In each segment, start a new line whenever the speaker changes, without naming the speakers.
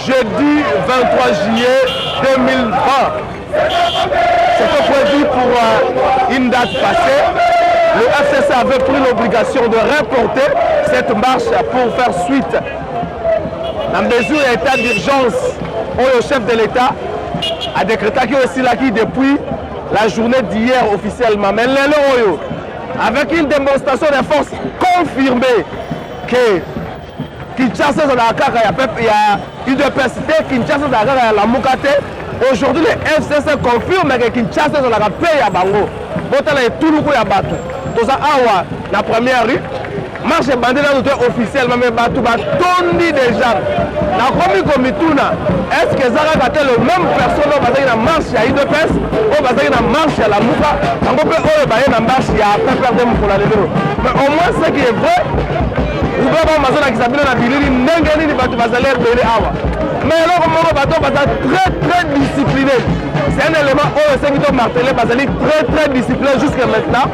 jeudi 23 juillet 2020. C'était prévu pour une date passée. Le FCC avait pris l'obligation de reporter cette marche pour faire suite à mesure d'état d'urgence où le chef de l'État a décrété qu'il aussi là qui depuis la journée d'hier officiellement. Mais avec une démonstration de force confirmée que Kinshasa il y a UDPS, Kinshasa la Mukate. Aujourd'hui, le FCC confirme que Kinshasa la paix à Bango. Botala et tout le coup à Batou. Tout ça, la première rue. Marche bandée là officiellement, mais Batou tondi déjà. La commune Komituna, est-ce que ça a été le même personne qui a marché à UDPS ou qui a marché à la Mouka? On peut faire une marche à perdre pour la lélo. Mais au moins, ce qui est vrai, vous pouvez voir Mazona qui s'appelle la Billy, Nengani, les bateaux bazalaires de l'Awa. Mais alors, mon bateau va très discipliné. C'est un élément où c'est qui doit marteler, Bazali très discipliné jusqu'à maintenant.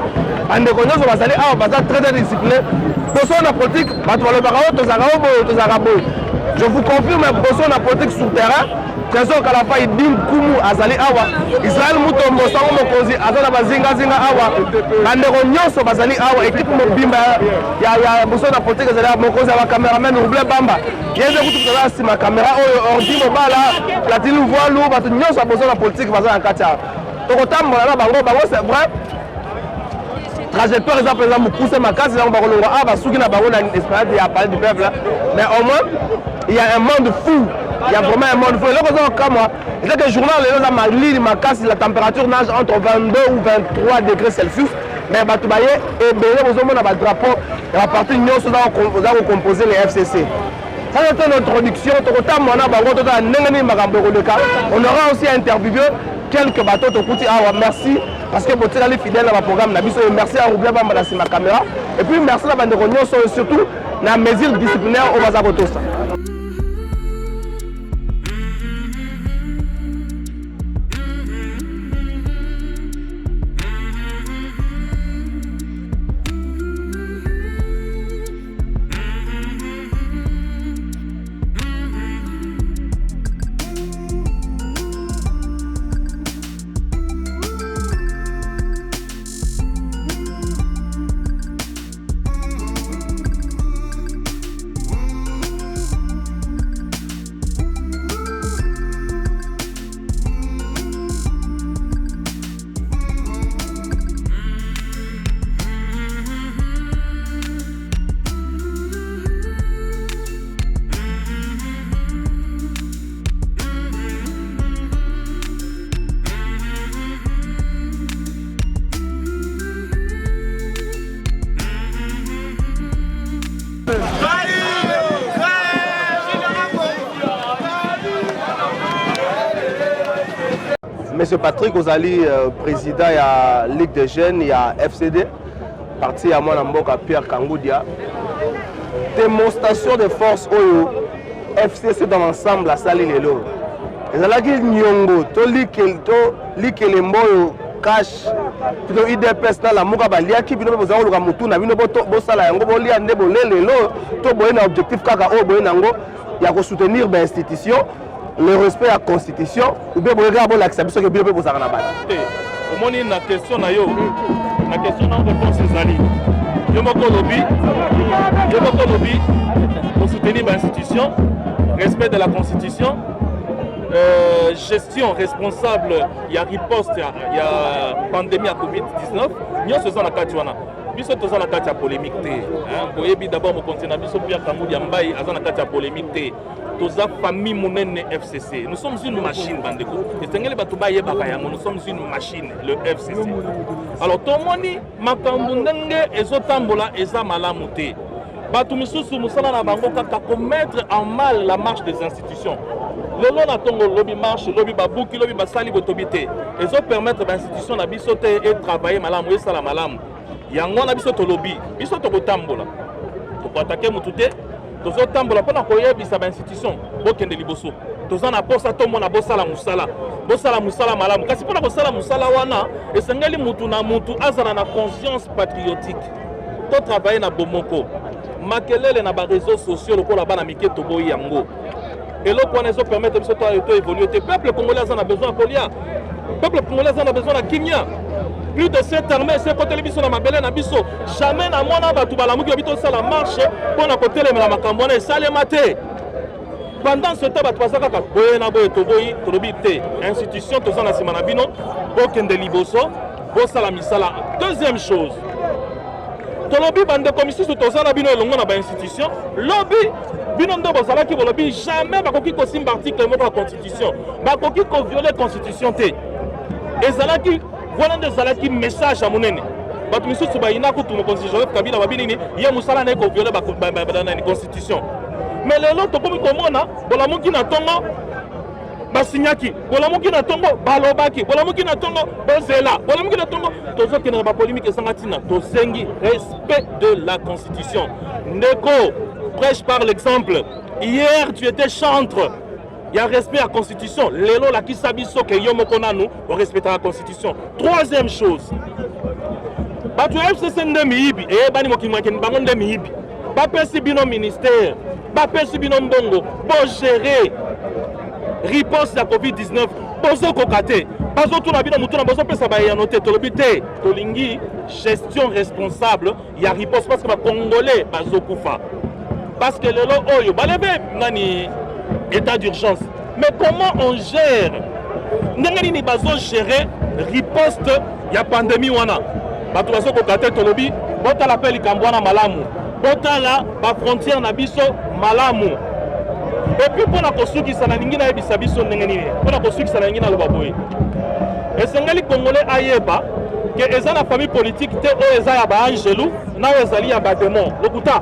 En déconnant, Bazali très discipliné. Pour son politique, je vous confirme, pour son politique sur terrain, Trésor Kalafa Idim Kumu Azali Awa, Israël Mutombo Sango Mokozi, Azala Bazinga Zinga Awa, Bandero Nyonso Bazali Awa, équipe Mobimba, il y a besoin de politique Azali Mokozi, Awa, caméraman, Roublé Bamba. Il y a des gens qui ont ma caméra, Ordi Mobala, Platine Voilou, Batu Nyonso a besoin de politique Bazali en Katia. Donc autant, Bango, c'est vrai. Trajectoire, exemple, pousser ma case, on va parler du peuple, mais au moins, il y a un monde fou. Il y a vraiment un monde fou. Et là, comme moi, il y a que le journal, ma casse, la température nage entre 22 ou 23 degrés Celsius. Mais Batoubaye et Béné, vous avez un drapeau. Et à partir de nous, vous avez composé les FCC. Ça, c'est notre introduction. On aura aussi interviewé quelques bateaux de Kouti. Merci. Parce que vous êtes fidèles à ma programme. Merci à Roublé Bamba ma caméra. Et puis merci à la bande de Rognon, surtout dans la mesure disciplinaire au Bazagotosa. Monsieur Patrick Ozali, président de la Ligue des Jeunes, il y a FCD, parti à moi Namboka Pierre Kangoudia. Démonstration de force au FCC dans l'ensemble, la salle est là. Et là, il y a Nyongo, Likelembo, Cash, IDPS, la Mouka Balia, qui vient de vous avoir le Moutouna, vient de vous saler, vous voulez un objectif, il y a soutenir l'institution. Le respect à la Constitution, ou bien vous regardez l'acceptation que vous avez besoin de faire.
Au moins, la question na question na réponse Zali. Je me lobby pour soutenir l'institution, respect de la Constitution, gestion responsable, il y a riposte, il y a pandémie à Covid-19, nous sommes dans la Katiwana. Nous sommes dans la Katia polémique. Vous voyez d'abord, mon continent, nous sommes Pierre Kangoudia Mbaye, dans la Katia polémique. Tous la famille monnaie FCC. Nous sommes une machine, Bandeko. Nous sommes une machine, le FCC. Alors, tout le monde, Makambundenge, Ezotambola, Ezamalamoute. Batumisusu, Moussala, Nabangoka, pour mettre en mal la marche des institutions. Lolo na tongo lobby marche, lobby babouki, lobby basali botobité. Ils ont permettre l'institution na bisote et travailler malam, et sala malam. Yango na bisoto lobby, bisoto botambola. Pour attaquer Moutouté. Tous les tambola pour n'accueillir bisa institution bokende liboso tous en aposa to mona bosala musala malamu kasi pour bosala musala wana esengeli mutu na mutu azana na conscience patriotique to travailler na bomoko makelele na ba réseaux sociaux lokola bana mike to boyi yango eloko wana ezopermettre biso toévolue te. Peuple congolais aza na besoin ya kolia, peuple congolais aza na besoin na kimia. Plus de cette armée, c'est côté biso na mabele na biso. Jamais na mwana batu balamuki bito sala marche pour na côté le la makambo na esalema te. Pendant ce temps batu basaka ka boye na boye toboyi tolobi te. Institution toza na sima na bino bokende liboso bosala misala. Deuxième chose, tolobi bande commission toza na bino elongo na ba institution lobby bino ndo bozalaki bolobi jamais bakoki kosimba article moko ya constitution bakoki ko violer constitution te. Ezalaki voilà des alaki message à monene bato misusu bayina kutu constitution Kabila babini ye musala na ko violer ba constitution mais lelo to komi komona bolamuki na tongo basinyaki bolamuki na tongo balobaki bolamuki na tongo bozela bolamuki na tongo tozo kena ba polémique sangatina to sengi respect de la constitution ndeko prêche par l'exemple. Hier tu étais chantre. Il y a respect à la Constitution. Lelo la kisabiso ke yo mokona nous, on respecte la Constitution. Troisième chose. Batu FCC ndemiibi, bani mokimwake bango ndemiibi. Ba pesi bino ministère, ba pesi bino mbongo, bo gérer riposte ya COVID-19, bozo kokate. Bazo tuna bino mutuna bozo pesa ba ya noté tolobi te, tolingi gestion responsable, ya riposte parce que ba congolais bazo kufa. Parce que lelo oyo balebe nani état d'urgence. Mais comment on gère? Ndengani bazo gérer riposte ya pandémie wana. Bato bazo kokate tolobi, bota la peli kambwana malamu. Bota la ba frontière na biso malamu. Et puis pour la construction na ningi na ebisa biso ndengani. Pour la construction na ningi na lobaboy. Et sengali congolais ayeba que eza na famille politique te o eza ya ba angelu na o ezali ya ba démon. Lokuta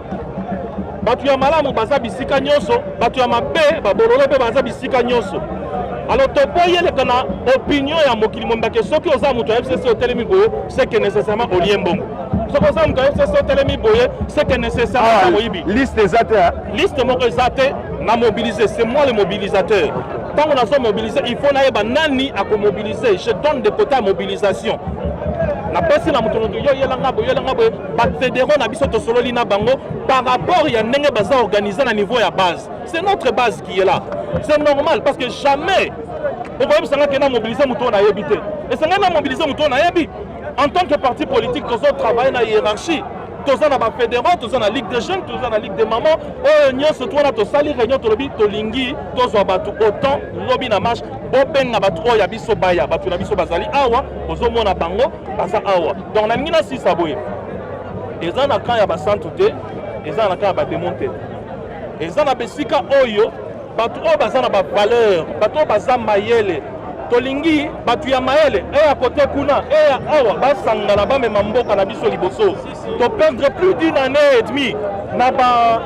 batu ya malamu baza bisika nyonso, batu ya mabe babololo pe baza bisika nyonso. Alors topoye le kana opinion ya mokili mombake soki oza mutu ya FCC otelemi boye, c'est que nécessairement oliembongo. Soki oza mutu ya FCC otelemi boye, c'est que nécessairement moyibi.
Liste ezate.
Liste moko ezate na mobiliser, c'est moi le mobilisateur. Tant on a so mobiliser, il faut na yeba nani a ko mobiliser. Je donne des quotas à mobilisation. La personne na mutu yo yelanga boye ba fédéraux na biso to sololi na bango par rapport ya ndenge baza organisé na niveau ya base. C'est notre base qui est là. C'est normal parce que jamais on va me que na mobiliser mutu na yebité. Et ça na mobiliser mutu na yebi. En tant que parti politique, tous autres travaillent dans la hiérarchie. Tous dans la fédéraux, tous dans la ligue des jeunes, tous dans la ligue des mamans. Nous sommes tous dans sali réunion to lobby to lingi, tous batu autant lobby na marche. Boben na batu ya biso baya, batu na biso bazali awa, ozo mona bango, baza awa. Donc na ngina si saboye. Eza na kan ya ba santé, eza na kan ya ba démonter. Eza na besika oyo, batu o baza na ba valeur, batu o baza mayele. Tolingi batu ya maele ya côté kuna ya awa basangana ba mema mboka na biso liboso to perdre plus d'une année et demie na ba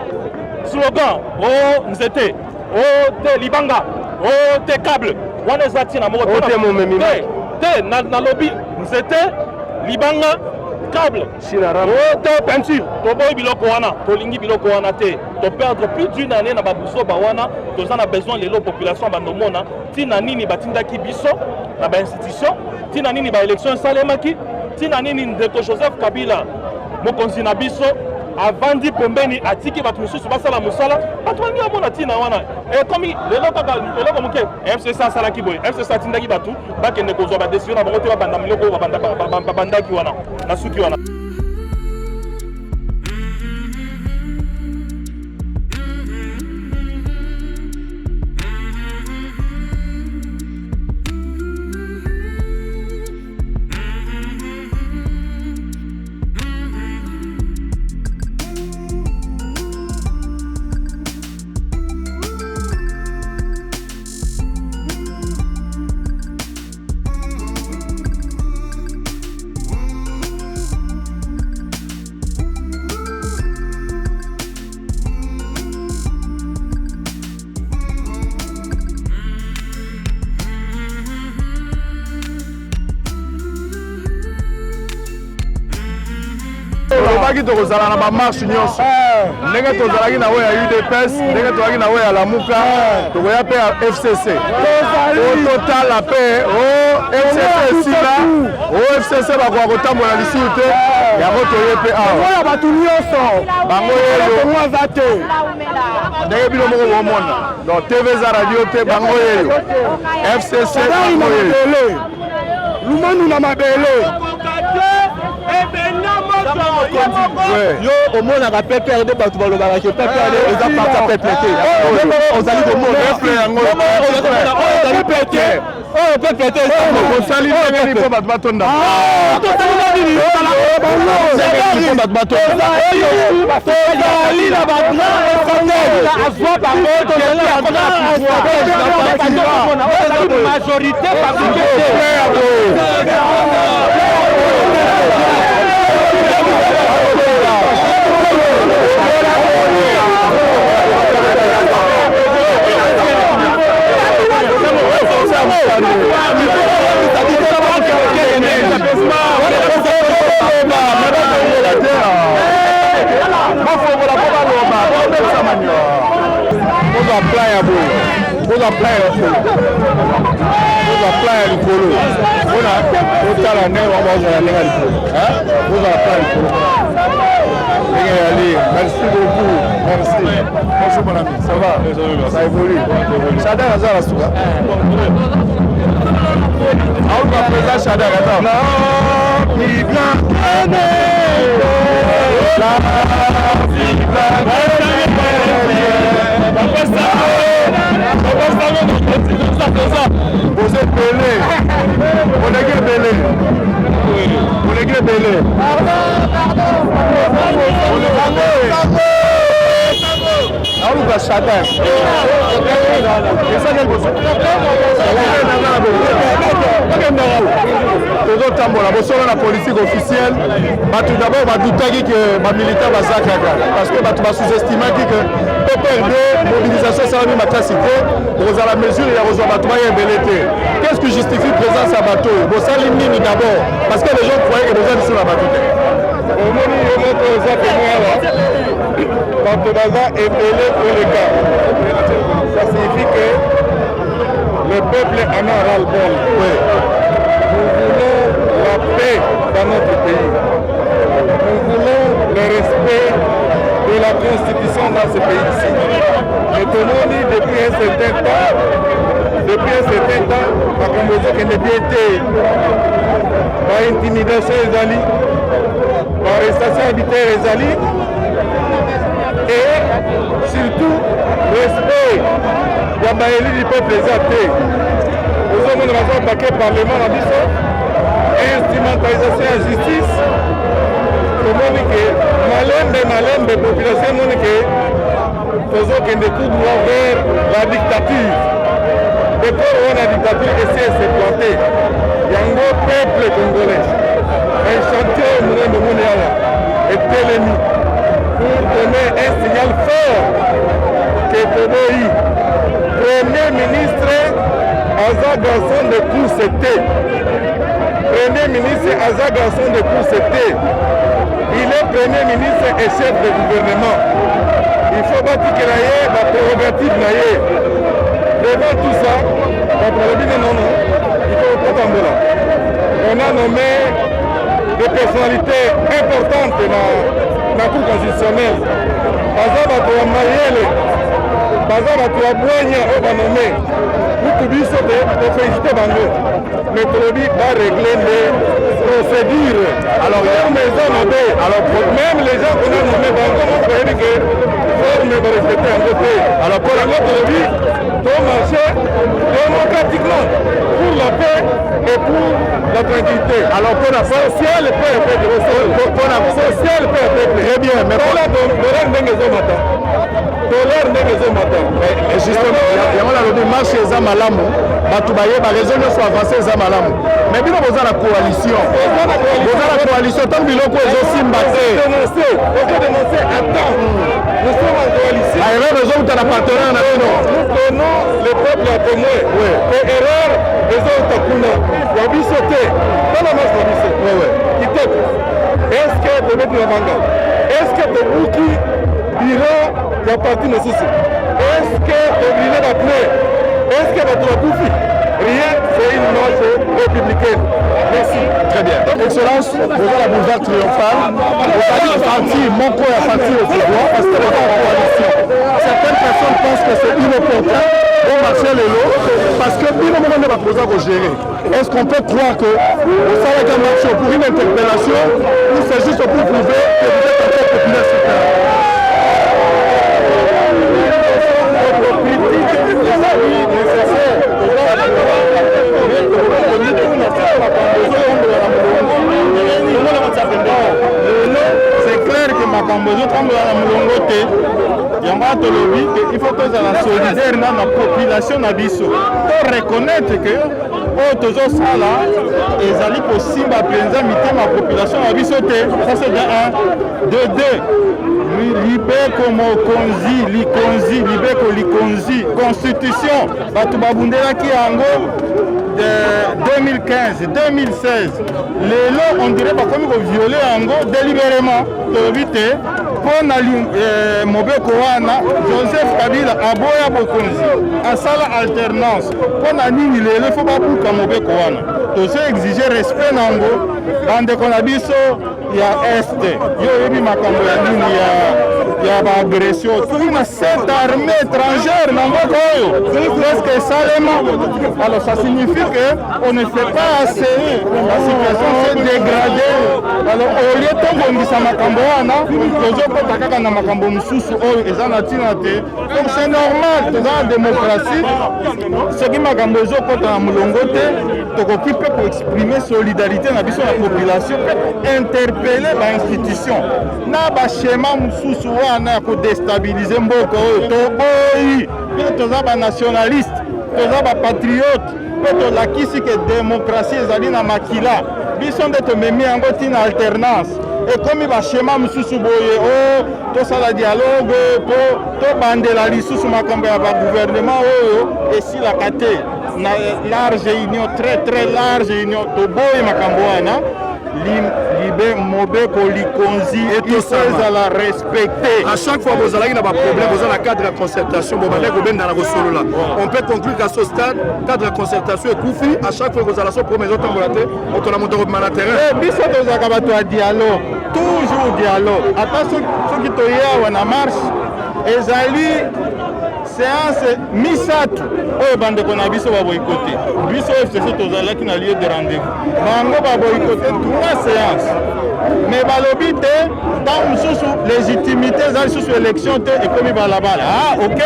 slogan oh nzete oh te libanga oh te câble wana ezati na moko
te momemi
te na lobby nzete libanga câble oh te peinture to boy biloko wana tolingi biloko wana te to perdre plus d'une année na ba buso ba wana to za na besoin lelo population ba nomona tina nini batindaki biso na ba institution tina nini ba élection salemaki tina nini ndeko Joseph Kabila mokonzi na biso avandi pembeni atiki batu mususu basala musala batu wangi amona tina wana et comme lelo kaka lelo moke FCC sala kiboy FCC tindaki batu bakende kozwa ba décision na bango te ba banda miloko ba bandaki wana na suki wana.
tozalaki tokozala na bamarche nyonso ndenge tozalaki na oyo ya UDPS ndenge tozalaki na oyo ya Lamuka tokoya mpe ya FCC totala mpe FCC esila FCC bakoka kotambola lisusu te yango toye mpe awa bato nyonso bango yeyo aza te ndenge bino moko bomona donc TV za radio te bango yeyo FCC bango yeyo lumanu na mabele yo omonaka PPRD bato balobaka ke PPRD eza parti ya peuple te ozali komona ozali peuple oyo peuple te osali ndenge mpo bato batonda tozali na bagrand estratège azwa bango tozali majorité Merci beaucoup. Merci. Bonjour mon ami. Ça va? Ça évolue. Chadar Azar la souka. On va présenter Chadar Azar. Non, il vient. Vous êtes belé. On est belé. On est belé. Aluka Chadar. tozotambola bosolo na politique officielle bato d'abord badutaki ke bamilitaire baza kaka parce que bato basous-estimaki ke PPRD mobilisation esalami makasi te okozala mesure ya kozwa bato bayembele te. Qu'est-ce qui justifie présence ya bato oyo bosali nini d'abord parce que les gens croyaient que boza biso na bato te omoni yo moko oza pemo awa bato baza ebele koleka ça signifie que le peuple en a ras-le-bol. Oui. Nous voulons la paix dans notre pays. Nous voulons le respect de la Constitution dans ce pays-ci. Et tout le monde dit depuis un certain temps, la Convention qui n'est bien été par intimidation ezali, par arrestation arbitraire ezali, et surtout respect ya baéli du peuple eza te. Ozomona baza attaqué parlement na biso, instrumentalisation ya justice. Tomoni ke malembe population emoni ke tozokende tout droit vers la dictature. Depuis wana dictature esi eseplanté yango peuple congolais un chantier monene moni awa etelemi pour donner un signal fort que toboyi Premier ministre aza garçon de course te. Premier ministre aza garçon de course te. Il est Premier ministre et chef de gouvernement. Il faut bâtir que la prérogative na ye. Devant tout ça, non, il faut pas tambola. On a nommé des personnalités importantes dans la Cour constitutionnelle. Baza bato ya mayele. Baza bato ya bwanya oyo banome kutu biso tofélicité bango mais tolobi barégler les procédures. Alors même les gens qu'on a nommé bango moko yebi ke forme barespecte yango te. Alors pour yango tolobi tomarché démocratiquement pour la paix et pour la tranquillité. Alors pour la social paix et peuple social paix et peuple. Très bien, mais pour la dollar ndenge ezomata. Dollar ndenge ezomata. Et justement, yango na lobi marche eza malamu, bato bayeba raison nyonso avancé eza malamu. Mais bino boza na coalition. Boza na coalition tant biloko ezosimba te. Dénoncer à temps. Nous sommes en coalition. Ah, erreur ezouta na partenaire na bino. Nous prenons le peuple à témoin. Oui. Et erreur ezouta kuna. Ya biso te. Dans la marche na biso. Oui, oui. Kitoko.
Est-ce que vous mettez la manga? Est-ce que vous qui direz la partie nécessaire? Est-ce que vous venez d'appeler? Est-ce que votre coufi? Rien, c'est une marche républicaine. Merci.
Très bien. Excellence, vous avez la boulevard triomphale. Vous allez partir, mon corps est parti au pouvoir parce que vous êtes en coalition. Certaines personnes pensent que c'est inopportun de marcher les lots parce que tout le monde va poser à gérer. Est-ce qu'on peut croire que vous savez qu'un marché pour une interpellation ou c'est juste pour prouver que vous êtes encore populaire sur terre?
C'est clair que makambo ezotambola na molongo te yango tolobi ke il faut tozala solidaire na population na biso to reconnaître que oyo tozosala ezali kosimba mpenza mitema ya population na biso te. Ça c'est de 1. De 2, libeko mokonzi likonzi libeko likonzi constitution bato babundelaki yango de 2015 2016 lelo on dirait bakomi koviole yango délibérément tolobi te mpo na mobeko wana Joseph Kabila aboya bokonzi asala alternance mpo na nini lelo ifo babuka mobeko wana tozo exige respect nango bandeko na biso ya este yo oyebi makambo ya nini ya baagression tuna cette armée étrangère na mboka oyo presque esalema. Alors ça signifie que on ne fait pas assez, la situation s'est dégradée. Alors au lieu tobongisa makambo wana tozokota kaka na makambo mosusu oyo eza na ntina te. Donc c'est normal toza na démocratie soki makambo ezokota na molongo te tokoki mpe koexprime solidarité na biso na population mpe interpeller bainstitution na bashema mosusu wana ya kodestabilize mboka oyo toboyi mpe toza banationaliste toza bapatriote mpe tolakisi ke démocratie ezali na makila biso nde tomemi yango ntina alternance ekomi bashema mosusu boye o tosala dialogue po tobandela lisusu makambo ya bagouvernement oyo esilaka te na large union très large union toboyi makambo wana libe mobeko likonzi ezala respecté.
À chaque fois vous allez avoir un problème, vous avez un cadre de concertation, on peut conclure qu'à ce stade, cadre de concertation est koufi, à chaque fois vous allez sur premier autre ambulateur, on a monté au terrain.
Biso tozaka bato ya dialogue, toujours dialogue. Attention ceux qui toya wana marche ezali séance misatu oyo bandeko na biso baboyikote biso FCC tozalaki na lieu de rendez-vous bango baboyikote tuna séance mais balobi te ntango mosusu légitimité eza lisusu élection te ekomi balabala. Ok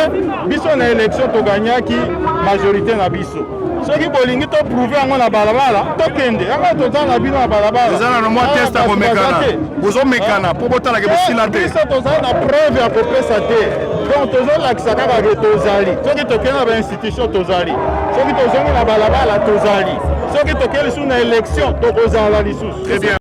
biso na élection toganyaki majorité na biso soki bolingi toprouve yango na balabala tokende yango toza na bino na balabala
eza na mwa test akomekana bozomekana mpo botalaka bosila te
biso tozali na preuve ya kopesa te. Donc tozolakisa kaka ke tozali soki tokei na bainstitution tozali soki tozongi na balabala tozali soki tokei lisusu na élection tokozala lisusu.
Très bien.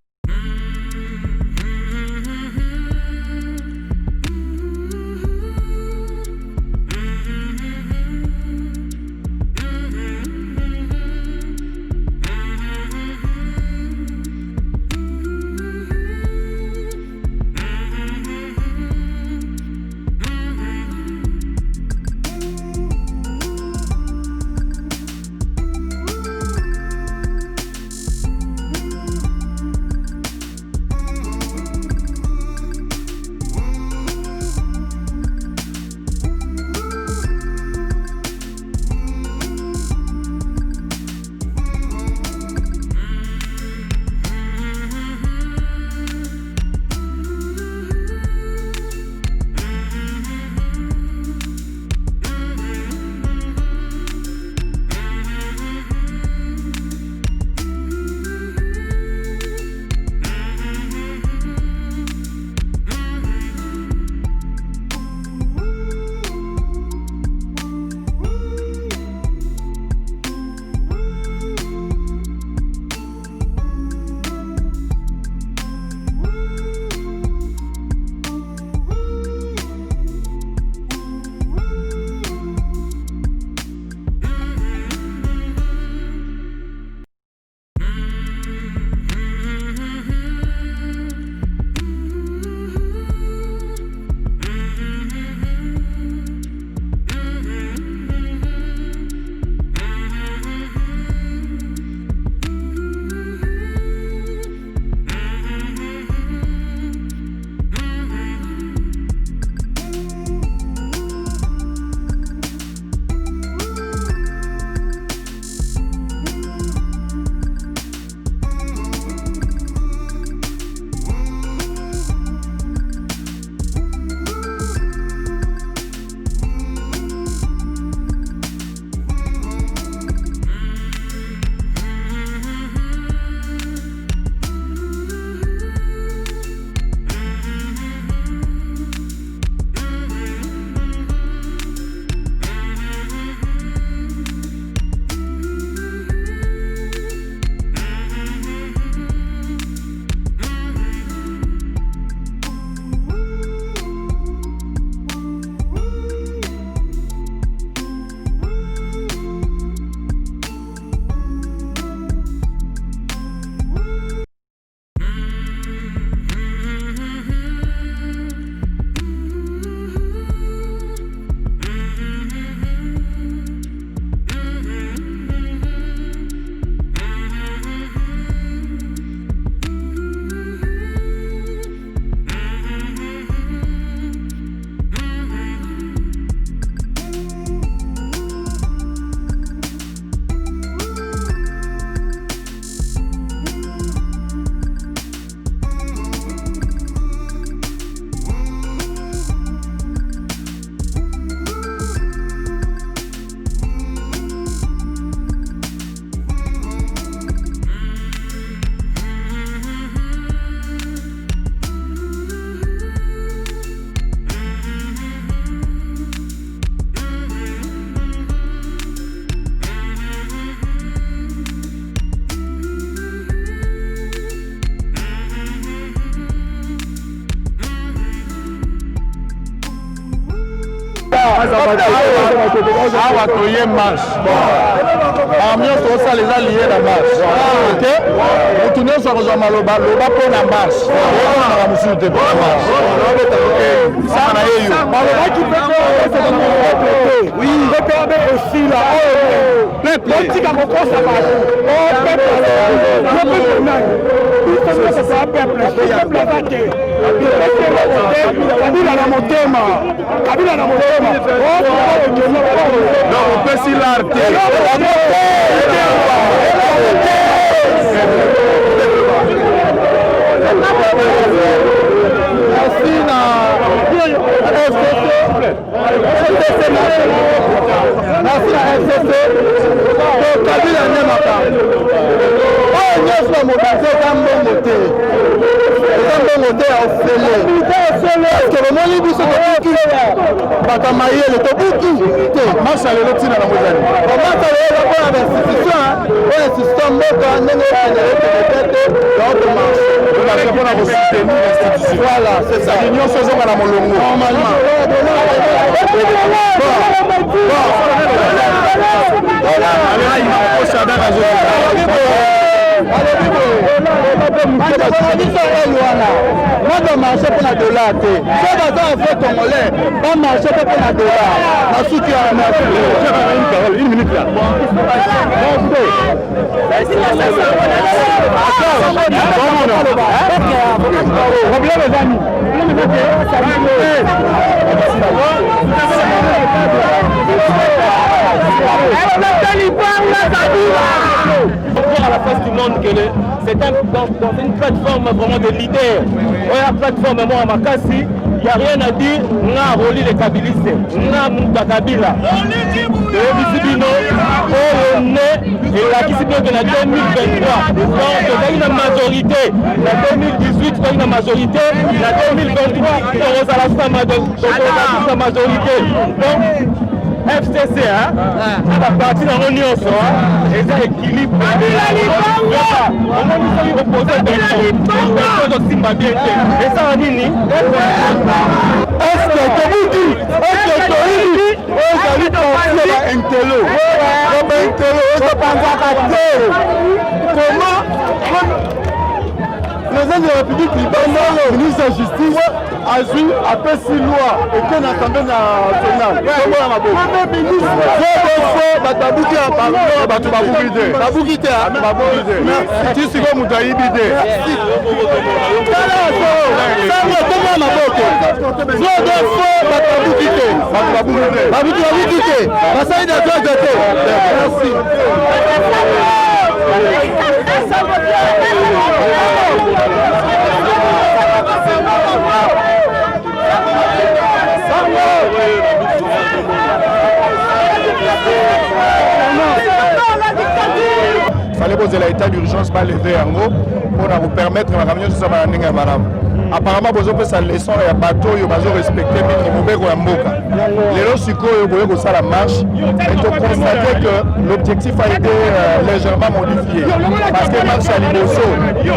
awa toye marche ambiance tosala eza lié na marche te motu nyonso akozwa maloba loba mpo na marche omonaka mosusu te mpo na marche saka na ye yo balobaki pepe abe osila oyo otika kokosa bato kabila na motema donc opesi l'arte kabila nyemaka oyo nyonso mobanze eza mbongo te ya ofele parceke bomoni biso tobuki bato ya mayele tobuki te marche ya lelo ntina na mozali marche ya lelo mpona bainstitution oyo institution mboka ndenge okendeletete yaoto marche mpona kosoutenir institution voilà c'est ça nyonso ezonga na molongo normalement moto marché mpo na dolar te so baza afro congolais bamarché mpe mpo na dolar nasuki ya une minute là problème ezani
à la face du monde que c'est dans une plateforme vraiment de leader. La plateforme moi à Makassi, il n'y a rien à dire. On a relié les kabilistes, on a Mouta Kabila. On est et la qui s'est que la 2023. Donc il y a une majorité. La 2018, il y a une majorité. La 2023, on a la majorité. Donc FCC, la partie dans l'Union, et ça équilibre. Et ça, on dit, président de la République libanaise, ministre de la Justice, a vu après 6 lois et que l'Assemblée nationale.
fallait poser l'état d'urgence par lever en gros pour vous permettre de ramener tout ça à la madame. Apparemment, vous avez fait leçon et bateau, vous avez respecté les gens sur quoi la marche et de constater que l'objectif a été légèrement modifié. Parce que marche à l'Iboso,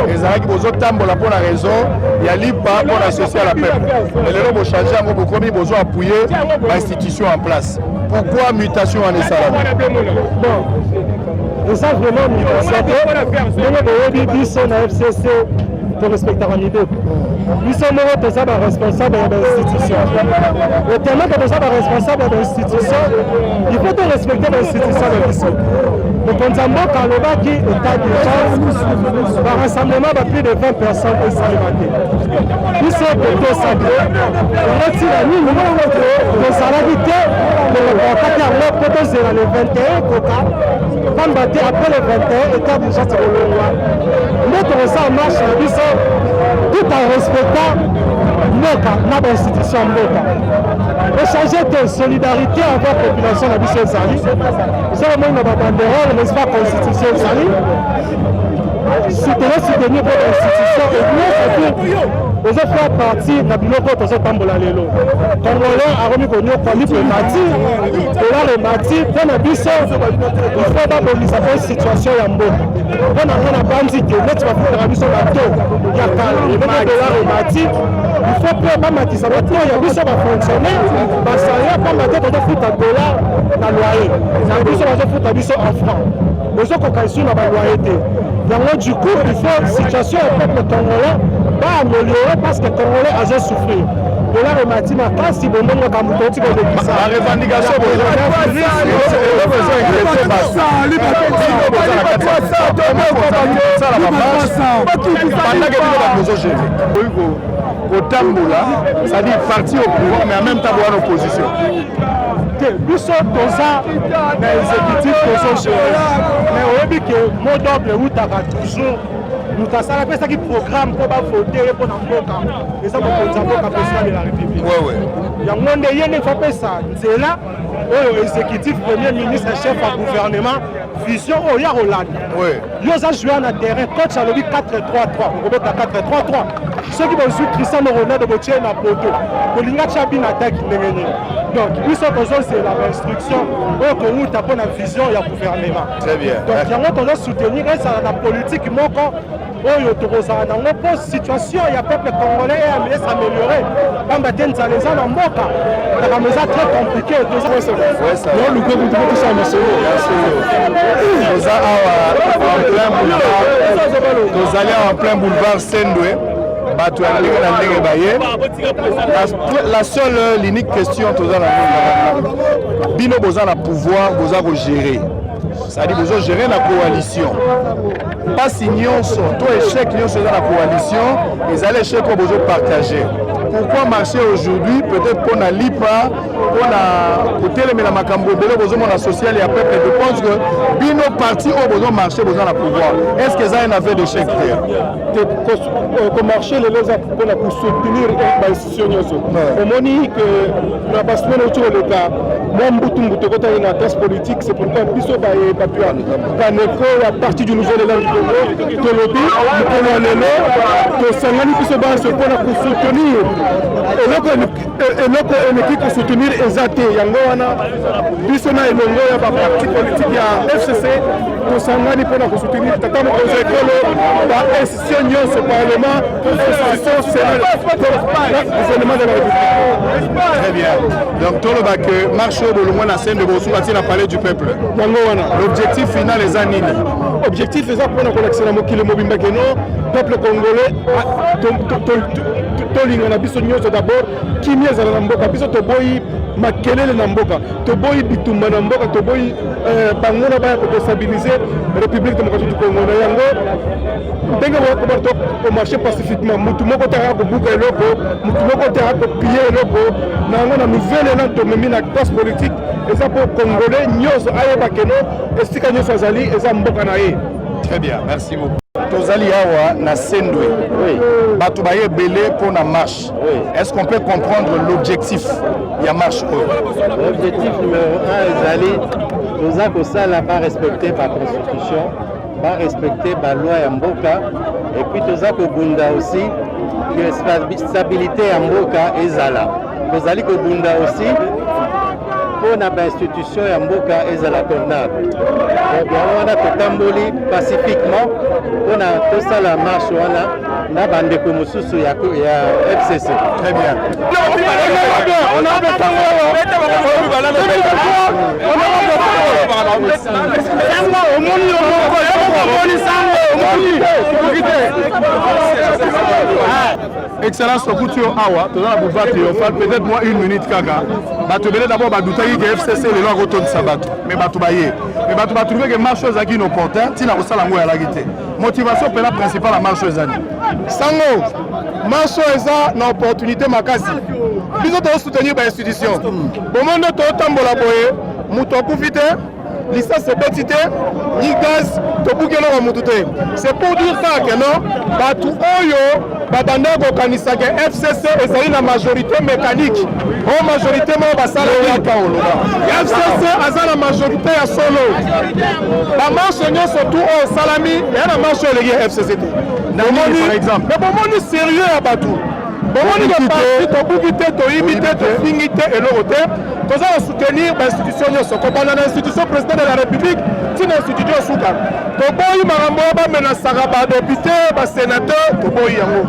les gens qui vous ont pour la raison, il y a l'IPA pour associer à la peuple. Mais les gens vont changer, ils vont appuyer l'institution en place. Pourquoi mutation en Essara?
Et ça vraiment, nous constatons, la FCC, pour respecter l'idée. Nous sommes responsables de l'institution. Et tellement que nous sommes responsables de l'institution, il faut respecter l'institution de l'ISO. Donc, on a quand le bac est état d'urgence, par rassemblement de plus de 20 personnes expérimentées. Nous sommes plutôt sablés. On a tiré à nous, nous avons salariés, le 21 coca, après le 21, état d'urgence de l'Olongwa. Notre ressort marche à l'ISO tout en respectant notre institution. Échanger de solidarité avec la population de la Bichon Zali. C'est le monde de la banderole, n'est-ce pas, constitution Zali. Soutenir votre institution et nous, vous avez fait partie de la Biloko de ce Tambola Lelo. Congolais a remis connu comme diplomatie, et là, le mati mpo na biso ifo babongisa mpo situation ya mboka mpo na ngo na bandi te neti bafutaka biso bato ya kala eloko dollar emati ifo mpe bamatisa bato ya biso bafonctionnaire basalia pamba te tozofuta dollar na loyer na biso bazofuta biso en franc bozokoka esu na baloyer te yango du coup il faut situation ya peuple congolais baaméliorer parce que congolais azosouffrir dollar emati makasi bondongo kambo toti kolekisa
revendication kotambola c'est-à-dire parti au pouvoir mais en même temps en opposition
biso toza na exécutif tozogere mais oyebi ke mot d'ordre eutaka toujours moto asala apesaki programme mpo bavote ye mpo na mboka eza mokonzi ya mboka président de la république yango nde ye nde fapesa nzela oyo exécutif premier ministre chef ya gouvernement vision oyo ya kolanda yo oza joueur na terrain coach alobi 4-3-3 okobeta 4-3-3 soki bozwi Cristiano Ronaldo botie na poto kolinga tia bino ataki ndenge nini donc biso tozozela bainstruction oyo kowuta mpo na vision ya gouvernement donc yango tozosoutenir ezala na politique moko oyo tokozala nango mpo situation ya peuple congolais esameliore pamba te nzala eza na mboka makambo eza très compliqué
toza tozali awa en plein boulevard Sendwe bato ya ndenge na ndenge baye la seule l'unique question toza na bino boza na pouvoir boza kogérer c'est-à-dire boza gérer na coalition pasi nyonso to échec nyonso eza na coalition ezali échec oyo bozo partager pourquoi marcher aujourd'hui peut-être pour na lipa pour na kotelemela makambo ebele bozomona social ya peuple je pense que bino parti oyo bozo marcher boza na pouvoir est-ce que eza un aveu d'échec te
komarcher lelo eza mpona kosoutenir bainstitution nyonso omoni ke na basemaine oti koleka mwa mbutumbutu ekotaki na classe politique c'est pourquoi biso bato ya kaneko ya parti du nouvel élan du Congo tolobi mokolo ya lelo tosangani biso banso mpona kosoutenir eloko eleki kosoutenir eza te yango wana biso na elongo ya baparti politique ya FCC tosangani mpona kosoutenir tata mokonzi ekolo bainstitution nyonso parlement institution gouvernement de la République.
Très bien. Donc toloba que marche au bolongwa na scène de Bosubati na palais du peuple.
Yango wana
l'objectif final eza nini?
Objectif eza mpona kolakisa na mokili mobimba keno peuple congolais tolinga na biso nyonso d'abord kimia ezala na mboka biso toboyi makelele na mboka toboyi bitumba na mboka toboyi bango na baya kodestabilize république démocratique du Congo na yango ndenge bato komarche pacifiquement mutu moko te aka kobuka eloko mutu moko te aka kopie eloko na yango na nouvelle élan tomemi na classe politique eza mpo congolais nyonso ayeba keno esika nyonso azali eza mboka na ye.
Très bien, merci beaucoup. Tozali awa na Sendwe.
Oui.
Bato baye belé pour la marche.
Oui.
Est-ce qu'on peut comprendre l'objectif de la marche?
L'objectif numéro 1 ezali toza kosala pas respecter la constitution, pas respecter la loi ya mboka et puis toza kobunda aussi que stabilité ya mboka ezala. Tozali kobunda aussi pour na institution ya mboka ezala convenable. Donc wana totamboli pacifiquement pour na tosala marche wana na bandeko mosusu ya FCC.
Très bien. Excellence Tokutio Awa, tu as boulevard triomphal, peut-être moi une minute kaka. Bato belé d'abord badoutayi que FCC les lois retournent sabato. Mais bato baye. Mais bato ba trouver que marche chose aki inopportun, tina kosala ngo ya lagité. Motivation pela principale la marche chose ani. Sango, marche eza na opportunité makasi. Biso to soutenir ba institution. Bomondo to tambola boye, muto profite. Licence petite, ni gaz, tobukelo wa mutute. C'est pour dire ça que non, batu oyo babanda kokanisa ke FCC ezali na majorité mécanique. En majorité mo basala ya kaolo. FCC azala na majorité ya solo. Ba marche nyonso tout au salami, ya na marche legi FCC. Par exemple,
mais bomoni sérieux ya batu.
bomoni ke parti tobuki te toyibi te tofingi te eloko te toza kosoutenir bainstitution nyonso kobanda na institution président de la république ntina institution osuka toboyi makambo oyo bamenasaka badepute basénateur toboyi yango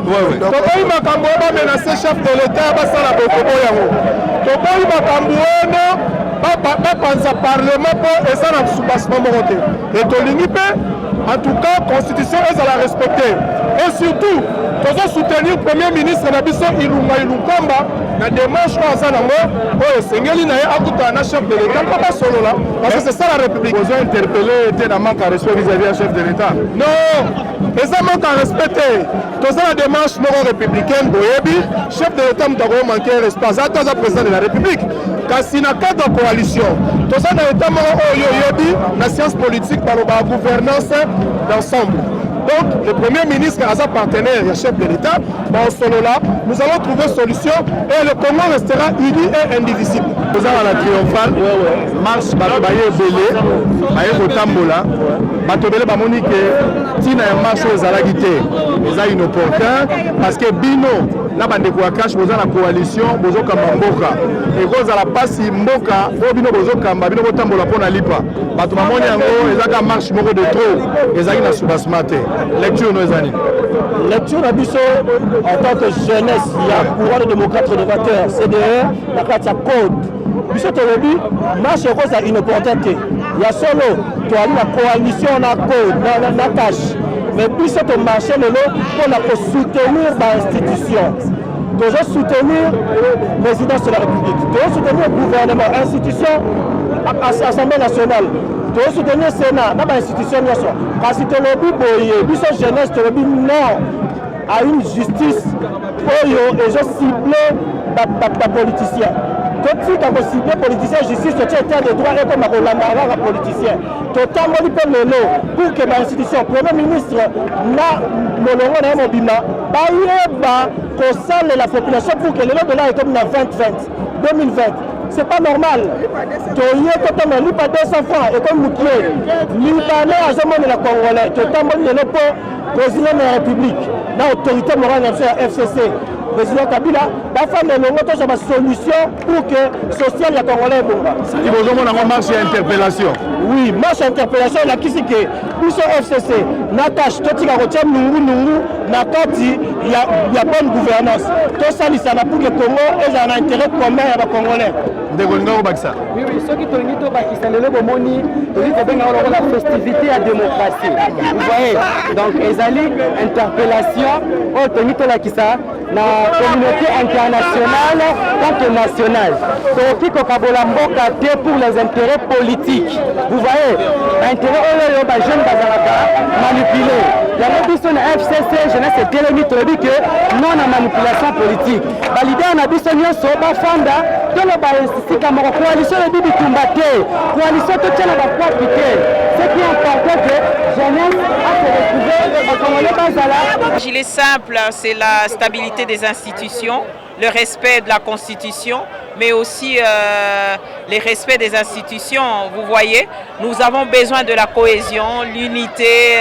toboyi makambo oyo bamenase chef de l'état basala boye toboyi yango toboyi makambo wana bapanza parlement mpo eza na soubassement moko te e tolingi mpe en tout cas constitution ezala respecté et surtout tozo soutenir premier ministre na biso Ilunga Ilunkamba na démarche oyo aza nango oyo esengeli na ye akutana na chef de l'état mpo basolola parce que c'est ça la république ozo interpellé te na manque à respect vis-à-vis ya chef de l'état non eza manque à respect te toza na démarche moko républicaine boyebi chef de l'état moto akomanke respect aza te aza président de la république kasi na cadre ya coalition toza na état moko oyo oyebi na science politique balobaka gouvernance d'ensemble. Donc, le Premier ministre est un partenaire et chef de l'État. Dans ce solo-là, nous allons trouver solution et le Congo restera uni et indivisible. Nous avons la triomphale, marche Baye Belé, Baye Botambola, Batobele Bamonique, Tina et marche aux Alagité. Ils ont inopportun parce que Bino, là, bandeko ya cash, vous avez la coalition, vous avez Mboka. Et vous avez la passe Mboka, vous avez Bozo Kamba, Bino Botambola pour la Lipa. Batumamoni Yango, ils ont marche moko de trop, ils ont une soubassmate. Lecture nos années.
Lecture Abisso en tant que jeunesse, il y a un courant de démocrates rénovateurs, CDR, la carte à code. Biso Tolobi, marche rose à une opportunité. Il y a solo, tu as la coalition, on a code, on a cash. Mais puis c'est un marché pour soutenir l'institution. Tu dois soutenir la présidence de la République. Tu dois soutenir le gouvernement, l'institution, l'Assemblée nationale. Tu dois soutenir le Sénat, l'institution. Parce que tu as le jeunesse, tu as non à une justice pour les gens ciblés par politiciens. Tu as ciblé politicien, justice, tu as été de droit et comme un politicien. Tu as pour que l'institution, le Premier ministre, la population pour que le lot de là est comme 2020. C'est pas normal. Tu as eu pas 200 francs et comme Moukié, Libanais a jamais la Congolais. Tu as eu le président de la République, l'autorité morale de la FCC. Président Kabila, la femme de l'Ongo, tu as une solution pour que social la Congolais.
Il faut que nous marche interpellation.
Oui, marche interpellation, la qui c'est que pour FCC, Nakash, Totika Rotiam, Nungu, Nakati, il y a bonne gouvernance. Tout ça, il s'en a pour que le Congo ait un intérêt commun à la Congolais.
Oui, ceux qui ont dit que la festivité à démocratie. Vous voyez, donc, les alliés, interpellation, la communauté internationale tant que nationale. Donc, pour les intérêts politiques. Vous voyez, l'intérêt des jeunes manipulés. Il y a une FCC, jeunesse et télémite, que non à manipulation politique. L'idée en Abyssonia, c'est pas fanda, que la coalition de Bibi Kumbaté, coalition de Tchana Bakwapiké. Ce qui est important, que jeunesse a se retrouvé.
Gilet simple, c'est la stabilité des institutions, le respect de la Constitution, mais aussi le respect des institutions. Vous voyez, nous avons besoin de la cohésion, l'unité,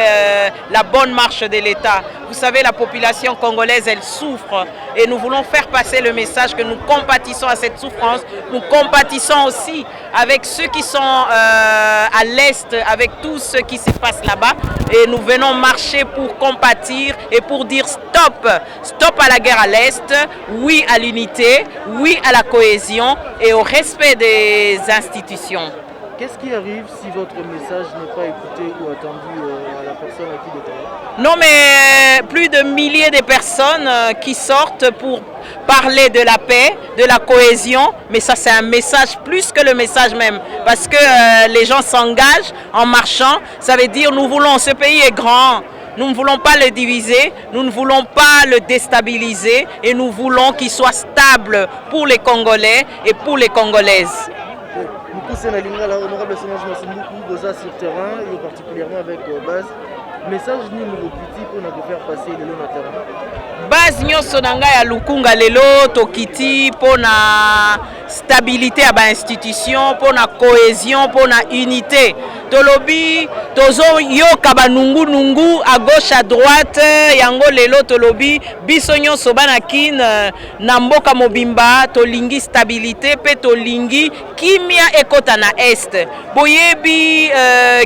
la bonne marche de l'État. Vous savez, la population congolaise, elle souffre et nous voulons faire passer le message que nous compatissons à cette souffrance. Nous compatissons aussi avec ceux qui sont à l'Est, avec tout ce qui se passe là-bas. Et nous venons marcher pour compatir et pour dire stop. Stop à la guerre à l'Est, oui à l'unité, oui à la cohésion et au respect des institutions.
Qu'est-ce qui arrive si votre message n'est pas écouté ou attendu à la personne à qui il est parlé?
Non, mais plus de milliers de personnes qui sortent pour parler de la paix, de la cohésion, mais ça c'est un message plus que le message même, parce que les gens s'engagent en marchant, ça veut dire nous voulons, ce pays est grand, nous ne voulons pas le diviser, nous ne voulons pas le déstabiliser et nous voulons qu'il soit stable pour les Congolais et pour les Congolaises.
C'est la ligne là, honorable Sénat, je suis beaucoup sur le terrain et particulièrement avec base. Message ni nouveau petit pour nous faire passer le long terrain.
Base nyonso nanga ya lukunga lelo tokiti pour na stabilité à ba institution, pour na cohésion, pour na unité. tolobi tozo yoka banungu nungu à gauche à droite yango lelo tolobi biso nyonso bana kin na mboka mobimba tolingi stabilité pe tolingi kimia ekota na est boyebi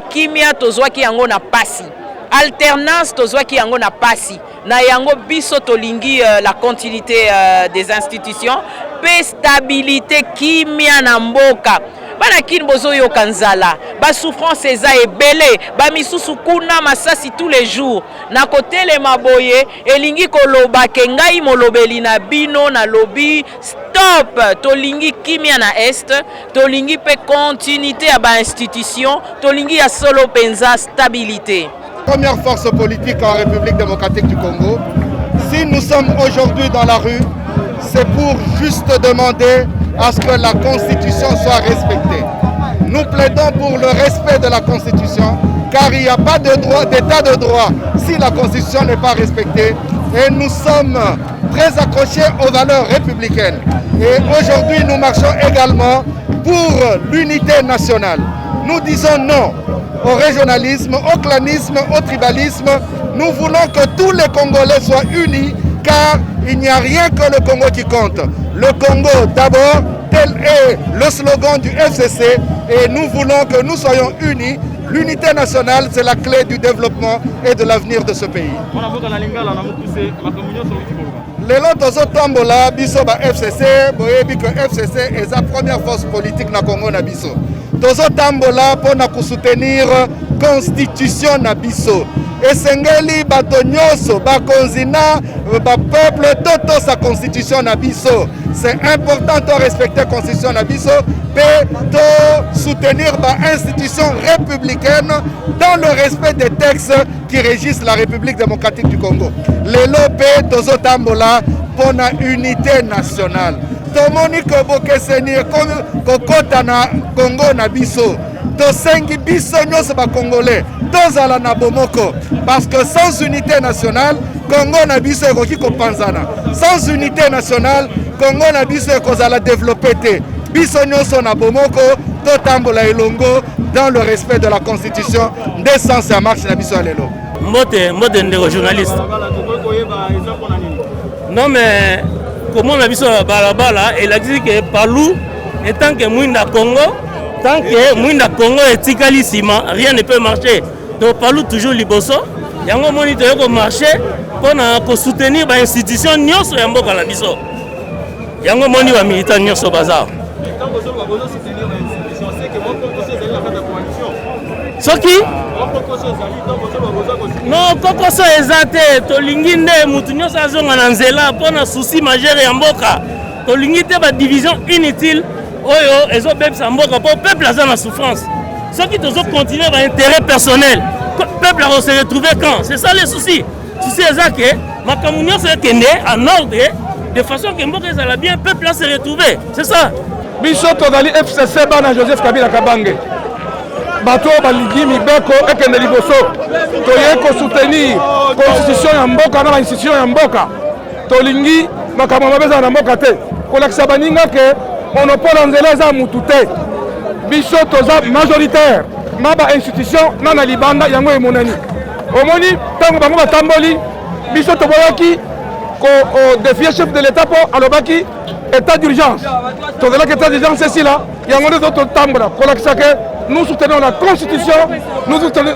kimia tozwaki yango na pasi alternance tozwaki yango na pasi na yango biso tolingi la continuité des institutions pe stabilité kimia na mboka bana kin bozo yoka nzala ba souffrance eza ebele ba misusu kuna masasi tous les jours na kotele maboye elingi koloba ke ngai molobeli na bino na lobi stop tolingi kimia na est tolingi pe continuité ya ba institution tolingi ya solo penza stabilité.
Première force politique en République démocratique du Congo. Si nous sommes aujourd'hui dans la rue, c'est pour juste demander à ce que la Constitution soit respectée. Nous plaidons pour le respect de la Constitution, car il n'y a pas d'état de droit si la Constitution n'est pas respectée. Et nous sommes très accrochés aux valeurs républicaines. Et aujourd'hui, nous marchons également pour l'unité nationale. Nous disons non au régionalisme, au clanisme, au tribalisme. Nous voulons que tous les Congolais soient unis, car il n'y a rien que le Congo qui compte. Le Congo d'abord, tel est le slogan du FCC, et nous voulons que nous soyons unis. L'unité nationale, c'est la clé du développement et de l'avenir de ce pays. Lelo tozo tambola biso ba FCC, boyebi que FCC est la première force politique na Congo na biso. Tozo tambola pona soutenir constitution na biso. Esengeli bato nyonso bakonzina ba peuple toto sa constitution na biso. C'est important de respecter la constitution na biso et de soutenir ba institution républicaine dans le respect des textes qui régissent la République démocratique du Congo. Lelo pe tozo tambola pona unité nationale. Tomoni ko bokeseni kokota na Congo na biso. Tosengi biso nyonso ba Congolais tozala na bomoko parce que sans unité nationale Congo na biso ekoki kopanzana. Sans unité nationale Congo na biso ekozala développer te. Biso nyonso na bomoko totambola elongo dans le respect de la constitution des sens ya marche na biso lelo.
Mbote ndeko journaliste. Non mais comment on a vu sur la balabala, il a dit que Palou, et tant que Mouinda Congo, tant que Mouinda Congo est tikalissima, rien ne peut marcher. Donc Palou toujours liboso, il y a un moment où il marcher pour soutenir l'institution Nyos et Mboka la biso. Il y a un moment où il y a militant Nyos au bazar. Ce qui non, kokoso ezate tolingi nde mutu nyonso azonga na nzela mpona souci majeur ya mboka tolingi te badivision inutile oyo ezobebisa mboka mpo peuple aza na souffrance soki tozocontinue baintérêt personnel peuple akose retrouver quand c'est ça le souci eza ke makambo nyonso ekende en ordre de façon ke mboka ezala bien peuple a se retrouver c'est ça
biso tozali FCC bana Joseph Kabila Kabange bato baligi mibeko ekende liboso toye ko soutenir constitution ya mboka na institution ya mboka tolingi makambo mabeza na mboka te kolakisa baninga ke monopole nzela za mutu te biso toza majoritaire na ba institution na libanda yango emonani omoni tango bango batamboli biso toboyaki ko défier chef de l'état po alobaki état d'urgence tozalaki état d'urgence ici là yango nde totambola kolakisa ke nous soutenons la Constitution, nous soutenons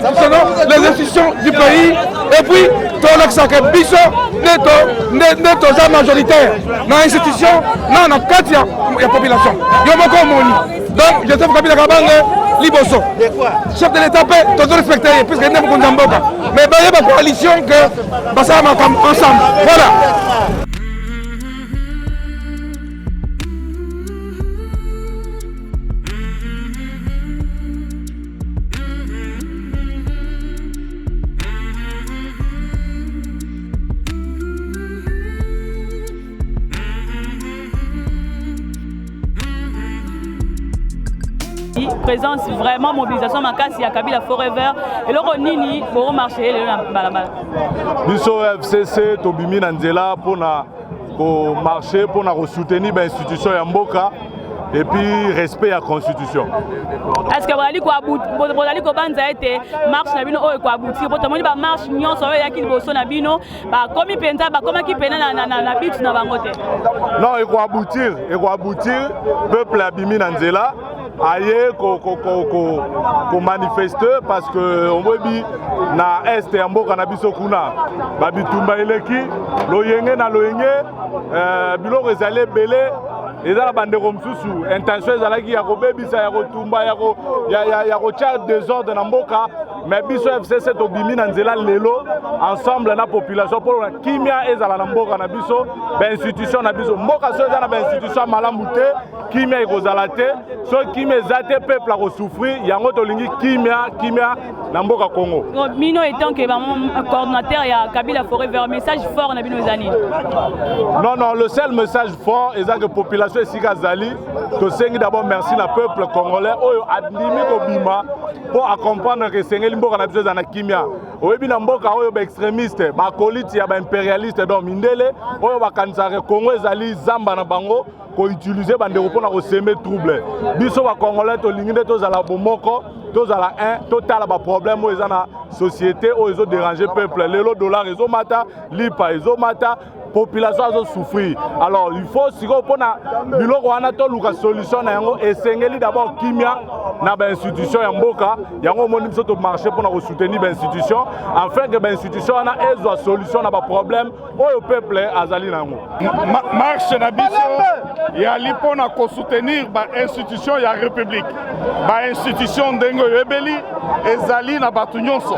les institutions du pays, et puis, Tolak Biso, n'est majoritaire dans l'institution, dans la carte de la population. Donc, Joseph Kabila Kabange, Liboso. Chef de l'État, tous respectés, puisque nous sommes en Mboka. Mais il y a une coalition que nous sommes ensemble. Voilà.
Présence vraiment mobilisation makasi ya Kabila Forever et le nini pour marcher le balabala.
Biso FCC tobimi na nzela pona ko marcher pona ko soutenir ba institution ya mboka
et puis respect à la constitution.
Est-ce que vous allez banza été marche na bino o ko aboutir bo tomoni ba marche nyonso ya ki liboso na bino ba komi penza ba koma ki pena na bitu na bango te.
Non, il faut aboutir, peuple abimi na nzela aye ko manifester parce que on veut bi na est ya mboka na biso kuna ba bitumba eleki loyenge na loyenge biloko ezali belé ezala bandeko mosusu intention ezalaki ya kobebisa ya kotumba ya kotia désordre na mboka mais biso FCC tobimi na nzela lelo ensemble na population mpona kimia ezala na mboka na biso bainstitution na biso mboka so eza na bainstitution malamu te kimia ekozala te so kimia eza te peuple akosouffrir yango tolingi kimia na mboka Congo.
Mino étant que coordinateur ya Kabila Forever, message fort na bino ezani.
Non, le seul message fort est que population esika zali to sengi d'abord merci na peuple congolais oyo adimi ko bima pour accompagner que sengeli mboka na biso za na kimia. Oyebi na mboka oyo ba extrémiste, ba koliti ya ba impérialiste donc mindele oyo ba kanisaka Congo ezali zamba na bango ko utiliser bandeko pona ko semer trouble. Biso ba congolais to linginde to zala bomoko tozala un total ba problème oyo eza na société oyo ezo déranger peuple lelo dollar ezo mata lipa ezo mata population azo souffrir. Alors il faut siko pona biloko wana to luka solution na yango esengeli d'abord kimia na ba institution ya mboka yango moni biso to marcher pona ko soutenir ba institution afin que ba institution wana ezwa solution na ba problème oyo peuple azali nango.
Marche na biso ya lipo na ko soutenir ba institution ya république. Ba institution ndengo yebeli ezali na batu nyonso.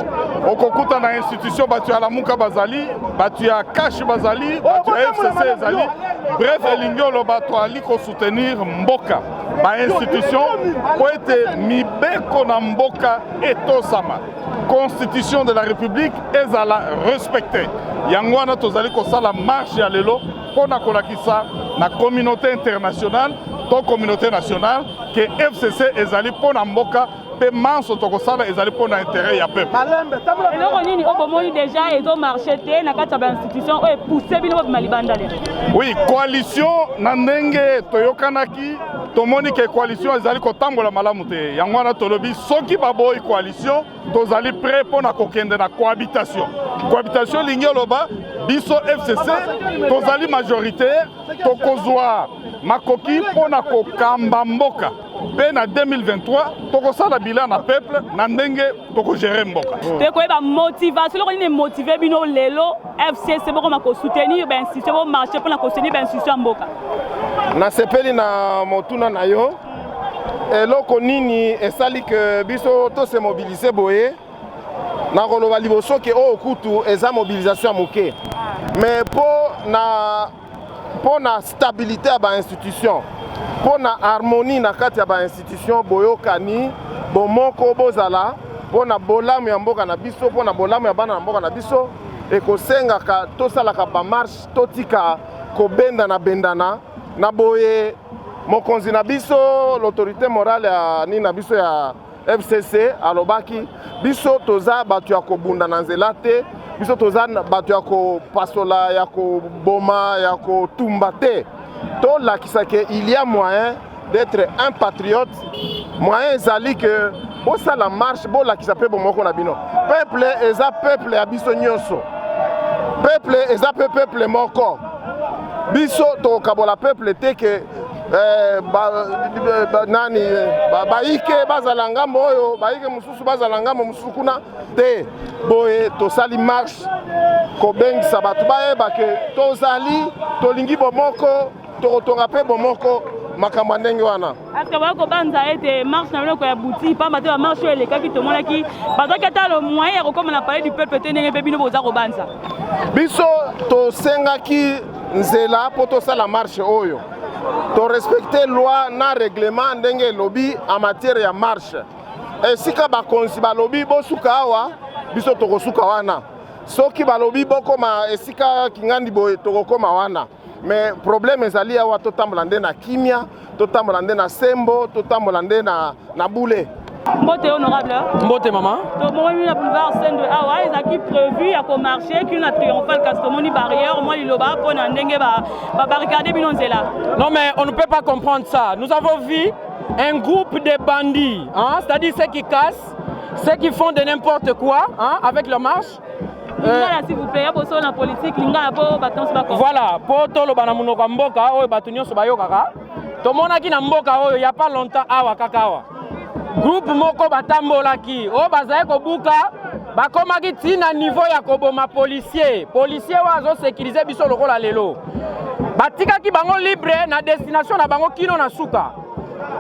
Okokuta na institution batu ya lamuka bazali, batu ya cash bazali, batu ya FCC ezali. Bref, elingi lo batu ali ko soutenir mboka. Ba institution po ete mibeko na mboka etosama. Constitution de la République ezala respectée. Yango wana tozali ko sala marche ya lelo pona kolakisa na communauté internationale, to communauté nationale que FCC ezali pona mboka pe manso tokosala ezali pona intérêt ya peuple.
Eloko nini obomoni déjà ezo marché te na kati ya institution oyo pousser bino ba malibanda le.
Oui, coalition na ndenge toyokanaki tomoni ke coalition ezali kotambola malamu te. Yango wana tolobi soki baboyi coalition tozali prêt pona kokende na cohabitation. Cohabitation lingi loba biso FCC tozali majoritaire tokozwa makoki pona kokamba mboka. Pe na 2023 tokosala bilan na peuple na ndenge tokogere mboka.
Te koyeba motivation loko ni motiver bino lelo FCC boko mako soutenir ben institution bo marcher pour na ko soutenir ben institution mboka.
Na sepeli na motuna na yo eloko nini esali que biso to se mobiliser boye na koloba liboso ke o kutu eza mobilisation moke mais pour na stabilité ya ba institution pour na harmonie na kati ya ba institution boyokani bomoko bozala pour na bolamu ya mboka na biso pour na bolamu ya bana na mboka na biso ekosengaka tosalaka ba marche totika kobenda na bendana na boye mokonzi na biso l'autorité morale ya ni na biso ya FCC alobaki biso toza batu ya kobunda na nzela te biso toza batu ya kopasola ya koboma ya kotumba te to lakisa ke il y a moyen d'être un patriote moyen ezali que bosa la marche bo lakisa pe bomoko na bino peuple eza peuple ya biso nyonso peuple eza peuple moko biso to kabola peuple te ke baike bazala ngambo oyo baike mususu bazala ngambo mususu kuna te boye tosali marche kobengisa bato bayeba ke tozali tolingi bomoko tokotonga pe bomoko makambo ndenge wana.
Est-ce que vous banza ete marche na biloko ya bouti pa bato ba marche elekaki tomonaki bazaki ata le moyen ya comme on a parlé du peuple te ndenge pe bino boza ko banza
biso to sengaki nzela po tosala marche oyo to respecter loi na règlement ndenge lobby en matière ya marche esika bakonzi balobi bosuka awa biso tokosuka wana soki balobi bokoma esika kingandi boye tokokoma wana mais problème ezali awa totambola nde na kimia totambola nde na sembo totambola nde na bule
Mbote honorable.
Mbote maman.
Donc moi la boulevard scène de Awa, ils ont prévu à qu'on marcher qu'une triomphale Castomoni barrière, moi il loba pour n'endengue ba barricader binonzela.
Non mais on ne peut pas comprendre ça. Nous avons vu un groupe de bandits, hein, c'est-à-dire ceux qui cassent, ceux qui font de n'importe quoi, hein, avec leur marche.
S'il vous plaît, pour la politique,
voilà, pour tout le banamuno mboka, oyo batunyo sobayo kaka. To mona ki na mboka oyo ya pas longtemps awa kakawa. Groupe moko batambola ki, o bazaye ko buka, bakoma ki tina niveau ya koboma policier. Policier wazo sécuriser biso lokola lelo. Batika ki bango libre na destination na bango kino na suka.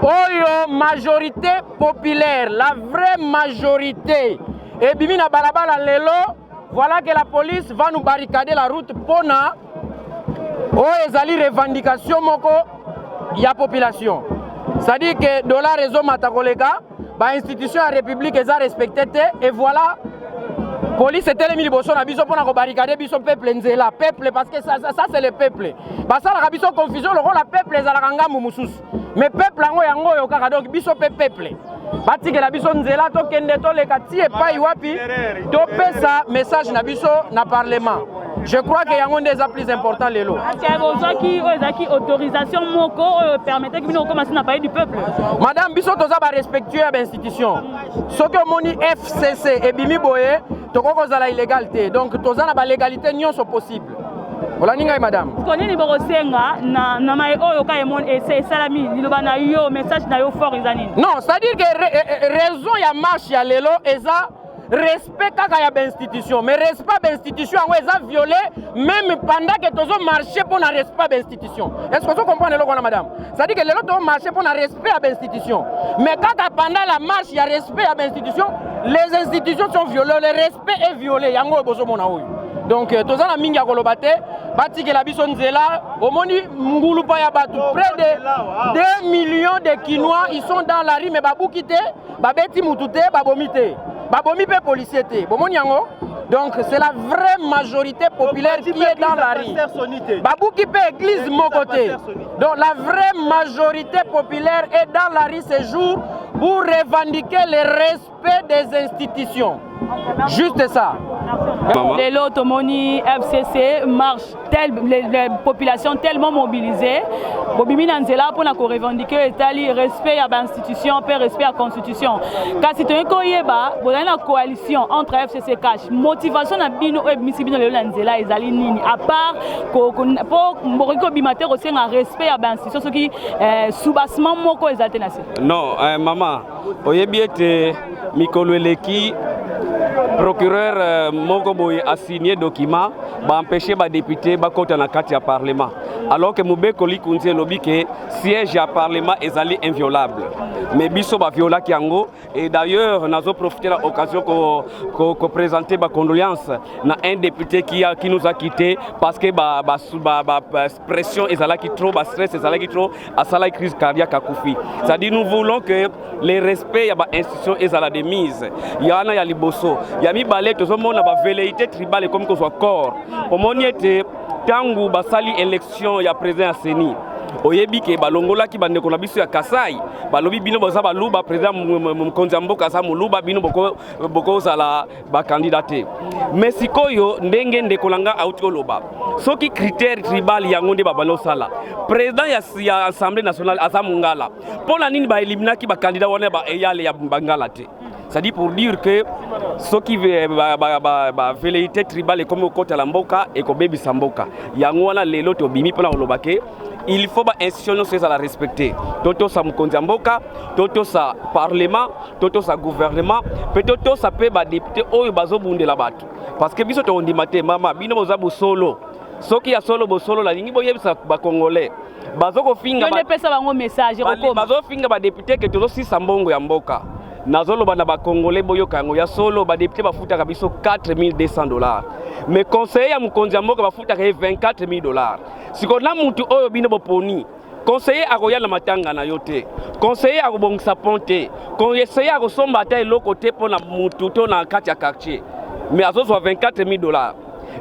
Oyo majorité populaire, la vraie majorité. Et bimi na balabala lelo. Voilà que la police va nous barricader la route pour na ezali revendication moko ya population. C'est-à-dire que dans la réseau matakoleka, ba institution ya république eza respecté et voilà police était les miliboso na biso pour na barricader biso peuple nzela peuple parce que ça c'est le peuple. Ba ça la biso confusion le rôle la peuple ezala ngambu mususu. Mais peuple yango yo kaka donc biso peuple. Batike la biso nzela to kende to le kati et pas wapi to pesa message na biso na parlement. Je crois que yango déjà plus important lelo.
Tiens besoin qui autorisation moko permettait que nous commencer à parler du peuple.
Madame biso toza ba respectueux à l'institution. Ce que moni FCC et bimi boye to koko za la illégalité. Donc toza na ba légalité nyonso possible. Voilà ninga madame.
Koni ni borosenga na mai oyo ka emon et c'est salami liloba na yo message na yo fort izanini.
Non, c'est-à-dire que raison ya marche ya lelo eza respect kaka ya institution mais respect ba institution ngo eza violé même pendant que tozo marcher pour na respect ba institution. Est-ce que vous comprenez le madame? C'est-à-dire que lelo to marcher pour na respect ba institution mais kaka pendant la marche ya respect ba institution les institutions sont violées, le respect est violé yango bozo mona oyo. Donc toza na mingi ya kolobate batike la biso nzela omoni ngulu pa ya batu près de 2 millions de Kinois ils sont dans la rue mais babukite babeti mutute babomite babomi pe policier te bomoni yango. Donc c'est la vraie majorité populaire qui est dans la rue. Babouki pe église mon côté. Donc la vraie majorité populaire est dans la rue ce jour pour revendiquer le respect des institutions. Juste ça.
Les lots Moni FCC marche, les populations tellement mobilisées. Bobimi Nanzela pour revendiquer le respect à l'institution, respect à la constitution. Car si tu es une coalition entre FCC Cash, motivation à Bino et Missibino Nanzela et Zalinini, à part pour Moriko Bimater aussi un respect à l'institution, ce qui sous-bassement moko exalté.
Non, maman, Oyebiete Mikolweleki. Procureur Mokoboy a signé document pour empêcher les députés de côté dans le Parlement. Alors que Moubeko Likunze lobby que siège à Parlement est inviolable. Mais biso ba viola kiango et d'ailleurs nous avons profité de l'occasion de présenter des condoléances à un député qui nous a quitté parce que la pression est trop, le stress est trop, à la crise cardiaque à Koufi. C'est-à-dire nous voulons que les respects de l'institution est à la démise. Il y a un liboso. Il y a mis balai tout le monde a velléité tribale comme que soit corps. Au moment était tangu basali élection ya président Seni. Oyebi ke balongola ki bande kona biso ya Kasai. Balobi bino boza baluba président Mkonza Mboka sa muluba bino boko sala ba candidaté. Mais sikoyo ndenge ndekolanga autoloba. Soki critère tribal yango nde babalo sala. Président ya Assemblée nationale azamungala. Pona nini ba éliminer ki ba candidat wana ba eyale ya Bangala te. C'est-à-dire pour dire que ceux qui veulent velléité tribale comme au côté de la Mboka et comme Baby Samboka, Yangwana Lelo to Bimi pour la il faut que l'institution soit la respecter. Toto sa Mkonza Mboka, toto sa parlement, toto sa gouvernement, toto sa peut député ou bazo bunde la bat. Parce que biso to on dit maté mama bino bozabu solo. Ceux qui a solo solo la ligne boye sa ba congolais. Bazo ko finga ba.
Je ne peux pas message
bazo finga ba député que toto si sambongo ya Mboka. Nazolo bana ba congolais boyoka ngo ya solo ba député bafuta kabiso $4,200 mais conseiller ya Mkonza Mboka bafuta ka $24,000 sikona muntu oyo bino boponi conseiller akoya na matanga na yote conseiller akobongisa ponte conseiller akosomba ata eloko te pona mutu to na kati ya quartier mais azozwa $24,000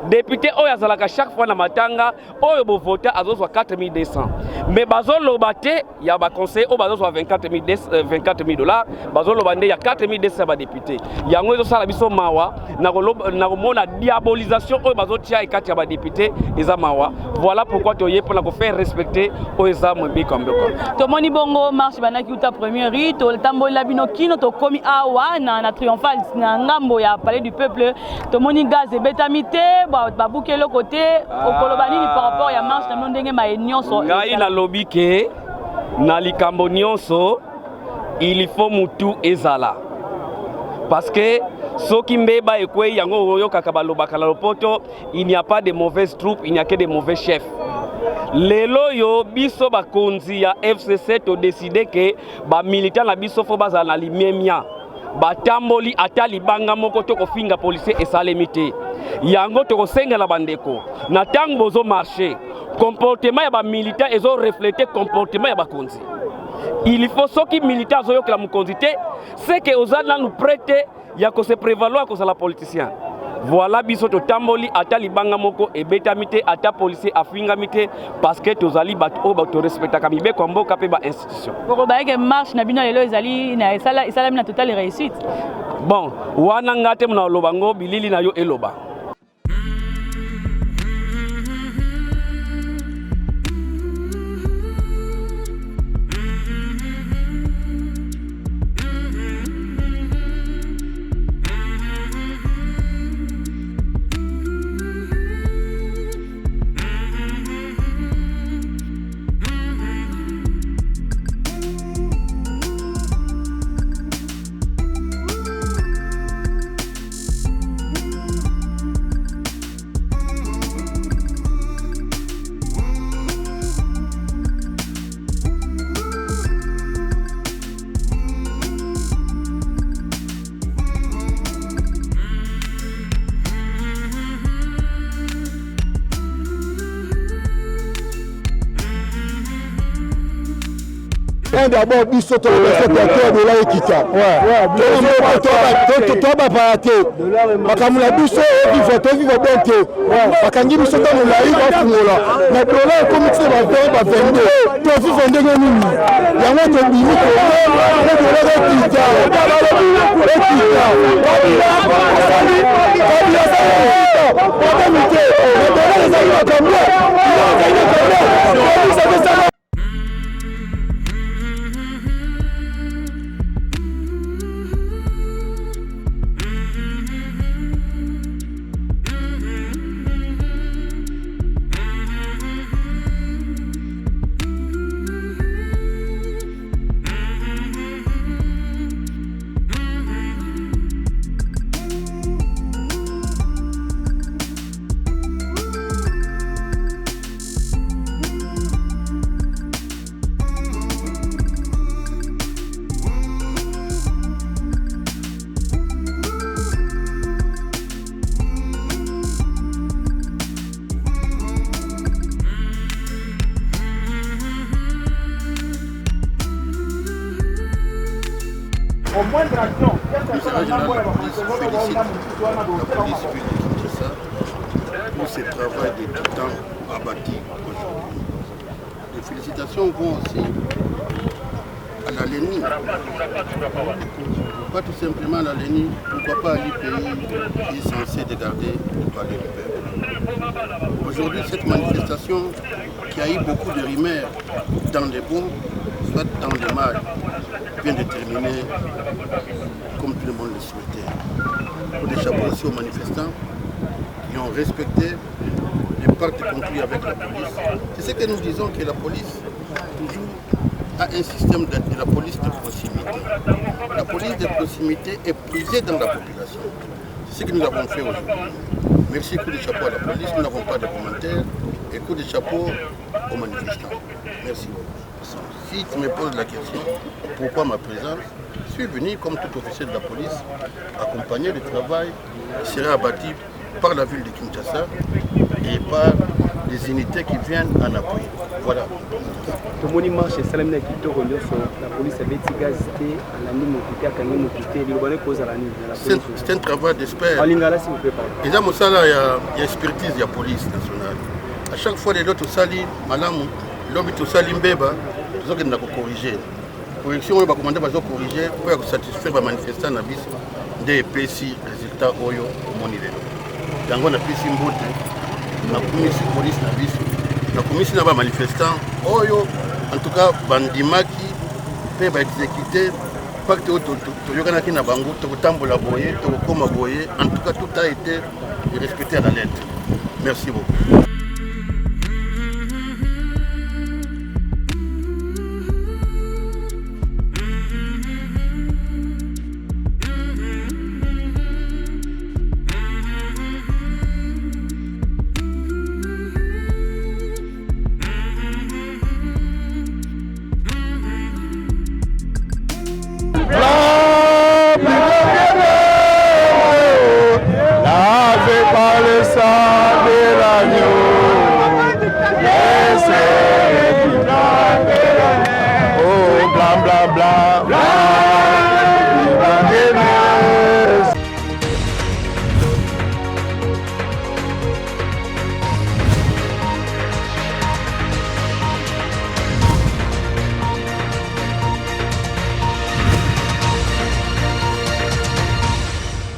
député oyo azalaka chaque fois na matanga oyo bovota azozwa $4,200 mais bazoloba te ya ba conseiller o bazozwa 24 000 $, bazoloba nde ya 4 200 ba député yango ezosala biso mawa na komona diabolisation oyo bazotia ekati ya ba député eza mawa. Voilà pourquoi toye pour na faire respecter o eza mwebika mboko
tomoni bongo marche banaki uta premier rite totambola bino kino tokomi awa na triomphal na ngambo ya palais du peuple tomoni gaz ebetamite babuke le côté okoloba nini par rapport ya marche na ndenge ma nyonso
ngai na lobi ke na likambo nyonso il faut mutu ezala parce que soki mbeba ekwei yango oyokaka balobaka na lopoto il n'y a pas de mauvaises troupes, il n'y a que de mauvais chefs. Lelo yo biso bakonzi ya FCC to décider que ba militant na biso fo bazala na limemia batamboli ata libanga moko to kofinga policier esalemite yango to kosenga na bandeko na tango bozo marcher comportement ya ba militant ezo refléter comportement ya bakonzi. Il faut soki militant zo yokela mukonzi te c'est que ozana nous prêter ya ko se prévaloir ko la politicien. Voilà biso to tamboli ata libanga moko ebetamite ata policier afingamite parce que tozali bato o bato respectaka mibeko mboka pe ba institution.
Pour ba que marche na bino lelo ezali na esala na totale réussite.
Bon, wana ngate mna lobango bilili na yo eloba.
D'abord, biso to respectateur de la Ekita. To ba parate. Makamula biso et voter vivre bien que. Bakangi biso to la ba fungola. Na dola comité ba faire ba vendre. To vivre ndenge nini. Yango to bimi ko.
Au moins de l'action. Pour ce travail de tout temps abattu aujourd'hui. Les félicitations vont aussi à la LENI. Pas tout simplement à la LENI, pourquoi pas à l'IPI qui est censé dégarder le palais du peuple. Aujourd'hui, cette manifestation qui a eu beaucoup de rumeurs dans les bons, soit dans le mal, vient de terminer comme tout le monde le souhaitait. Pour des chapeaux aussi aux manifestants qui ont respecté les pactes conclus avec la police. C'est ce que nous disons, que la police toujours a un système de la police de proximité. La police de proximité est prisée dans la population. C'est ce que nous avons fait aujourd'hui. Merci, coup de chapeau à la police, nous n'avons pas de commentaires, et coup de chapeau aux manifestants. Merci beaucoup. Si tu me poses la question, pourquoi ma présence, je suis venu comme tout officier de la police, accompagner le travail qui sera abattu par la ville de Kinshasa et par les unités qui viennent en appui. Voilà.
Tomoni marche salamina kitoko nyoso la police avait tigazité à la nuit mokité akangi mokité libone cause la nuit.
C'est un travail d'expert.
Alingala s'il vous plaît.
Et là mosala il y a expertise de la police nationale. À chaque fois les autres sali malamu
lobi tosali mbeba tozokenda kocorrige correction oyo bakomanda bazocorrige mpo ya kosatisfaire bamanifestant na biso nde epesi résultat oyo omoni lelo yango napesi mbote nakumisi polise na biso nakumisi na bamanifestant oyo en tout cas bandimaki mpe baexécute pacte oyo toyokanaki na bango tokotambola boye tokokoma boye en tout cas tout a été respecté à la lettre. Merci beaucoup.